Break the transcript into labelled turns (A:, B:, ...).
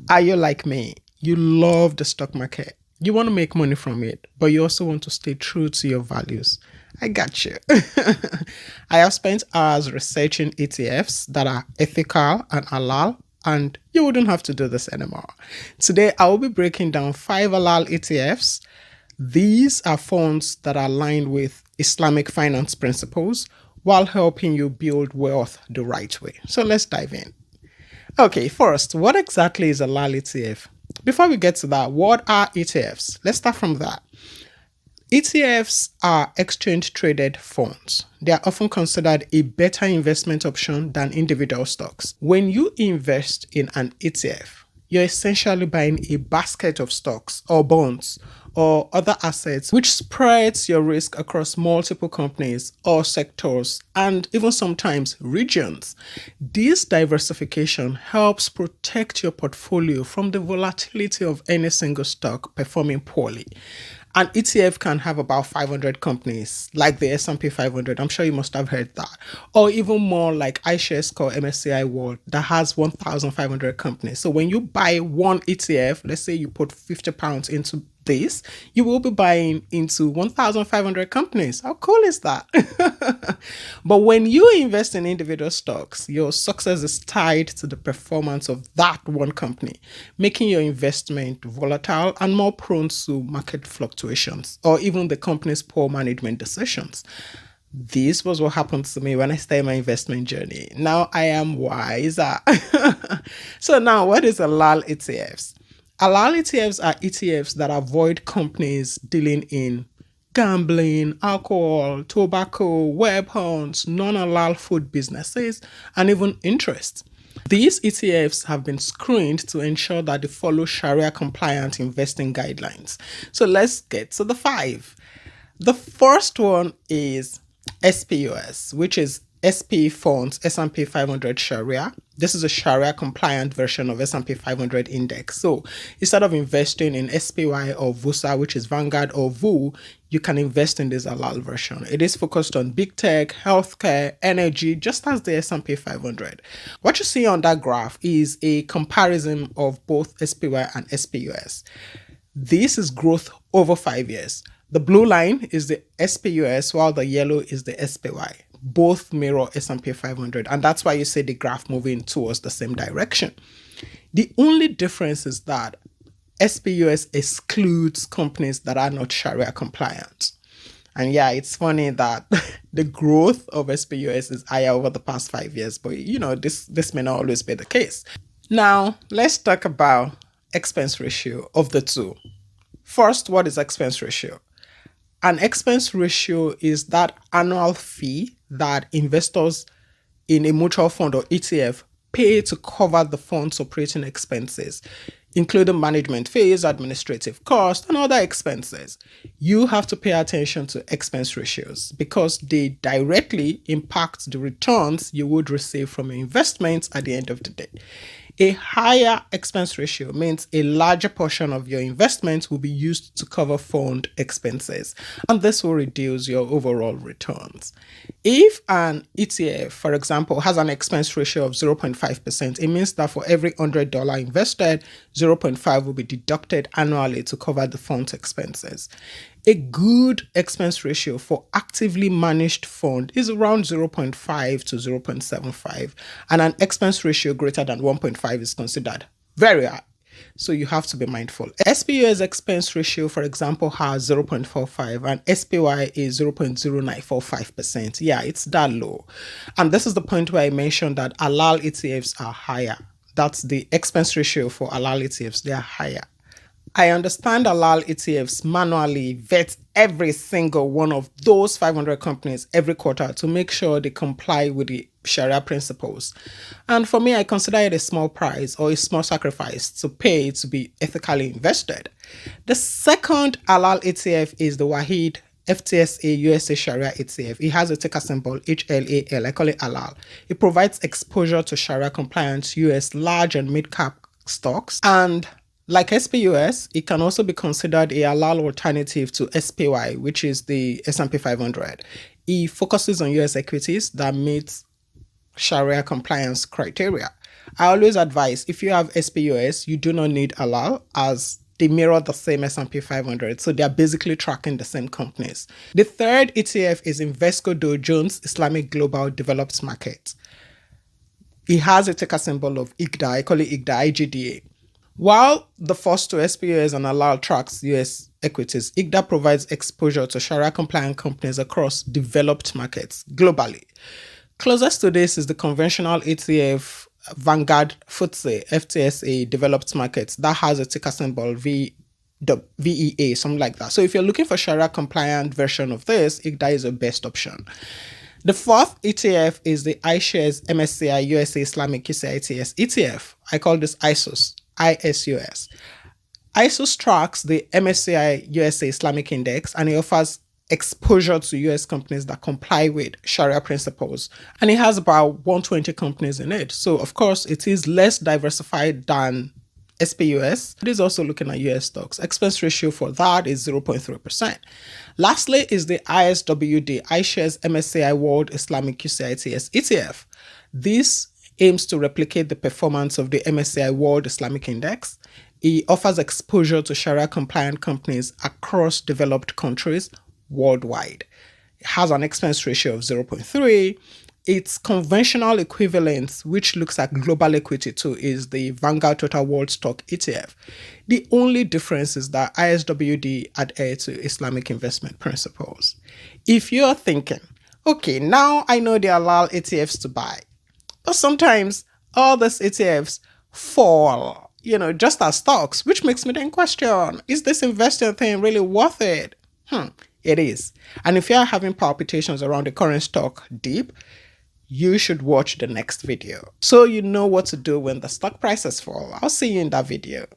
A: Are you like me? You love the stock market. You want to make money from it, but you also want to stay true to your values. I got you. I have spent hours researching ETFs that are ethical and halal, and you wouldn't have to do this anymore. Today, I will be breaking down 5 halal ETFs. These are funds that are aligned with Islamic finance principles while helping you build wealth the right way. So let's dive in. Okay, first, what exactly is a halal ETF? Before we get to that, what are ETFs? Let's start from that. ETFs are exchange traded funds. They are often considered a better investment option than individual stocks. When you invest in an ETF, you're essentially buying a basket of stocks or bonds or other assets, which spreads your risk across multiple companies or sectors and even sometimes regions. This diversification helps protect your portfolio from the volatility of any single stock performing poorly. An ETF can have about 500 companies, like the S&P 500. I'm sure you must have heard that. Or even more like iShares Core MSCI World that has 1,500 companies. So when you buy one ETF, let's say you put £50 into this, you will be buying into 1,500 companies. How cool is that? But when you invest in individual stocks, your success is tied to the performance of that one company, making your investment volatile and more prone to market fluctuations or even the company's poor management decisions. This was what happened to me when I started my investment journey. Now I am wiser. So now, what is halal ETFs? Halal ETFs are ETFs that avoid companies dealing in gambling, alcohol, tobacco, weapons, non-halal food businesses, and even interest. These ETFs have been screened to ensure that they follow Sharia compliant investing guidelines. So let's get to the 5. The first one is SPUS, which is SP Funds S&P 500 Sharia. This is a Sharia compliant version of S&P 500 index. So instead of investing in SPY or VUSA, which is Vanguard or VU, you can invest in this halal version. It is focused on big tech, healthcare, energy, just as the S&P 500. What you see on that graph is a comparison of both SPY and SPUS. This is growth over 5 years. The blue line is the SPUS, while the yellow is the SPY. Both mirror S&P 500, and that's why you see the graph moving towards the same direction. The only difference is that SPUS excludes companies that are not Sharia compliant. And yeah, it's funny that the growth of SPUS is higher over the past 5 years, but this may not always be the case. Now, let's talk about expense ratio of the two. First, what is expense ratio? An expense ratio is that annual fee that investors in a mutual fund or ETF pay to cover the fund's operating expenses, including management fees, administrative costs, and other expenses. You have to pay attention to expense ratios because they directly impact the returns you would receive from your investments at the end of the day. A higher expense ratio means a larger portion of your investment will be used to cover fund expenses, and this will reduce your overall returns. If an ETF, for example, has an expense ratio of 0.5%, it means that for every $100 invested, 0.5 will be deducted annually to cover the fund's expenses. A good expense ratio for actively managed fund is around 0.5 to 0.75, and an expense ratio greater than 1.5 is considered very high. So you have to be mindful. SPU's expense ratio, for example, has 0.45 and SPY is 0.0945%. Yeah, it's that low. And this is the point where I mentioned that halal ETFs are higher. That's the expense ratio for halal ETFs. They are higher. I understand halal ETFs manually vet every single one of those 500 companies every quarter to make sure they comply with the Sharia principles. And for me, I consider it a small price or a small sacrifice to pay to be ethically invested. The second halal ETF is the Wahid FTSE USA Sharia ETF. It has a ticker symbol HLAL. I call it halal. It provides exposure to Sharia compliant US large and mid-cap stocks, and like SPUS, it can also be considered a halal alternative to SPY, which is the S&P 500. It focuses on US equities that meet Sharia compliance criteria. I always advise, if you have SPUS, you do not need Halal, as they mirror the same S&P 500. So they're basically tracking the same companies. The third ETF is Invesco Dow Jones Islamic Global Developed Market. It has a ticker symbol of IGDA. I call it IGDA, IGDA. While the first two, SPUS and Halal, tracks US equities, IGDA provides exposure to Sharia compliant companies across developed markets globally. Closest to this is the conventional ETF Vanguard FTSE, FTSE developed markets, that has a ticker symbol VEA, something like that. So if you're looking for Sharia compliant version of this, IGDA is the best option. The fourth ETF is the iShares MSCI USA Islamic UCITS ETF. I call this ISUS. ISUS tracks the MSCI USA Islamic Index, and it offers exposure to US companies that comply with Sharia principles. And it has about 120 companies in it. So, of course, it is less diversified than SPUS. It is also looking at US stocks. Expense ratio for that is 0.3%. Lastly is the ISWD, iShares MSCI World Islamic UCITS ETF. This aims to replicate the performance of the MSCI World Islamic Index. It offers exposure to Sharia compliant companies across developed countries worldwide. It has an expense ratio of 0.3. Its conventional equivalent, which looks at global equity too, is the Vanguard Total World Stock ETF. The only difference is that ISWD adhere to Islamic investment principles. If you're thinking, okay, now I know there are Halal ETFs to buy, but sometimes all these ETFs fall, just as stocks, which makes me then question, is this investing thing really worth it? It is. And if you're having palpitations around the current stock dip, you should watch the next video so you know what to do when the stock prices fall. I'll see you in that video.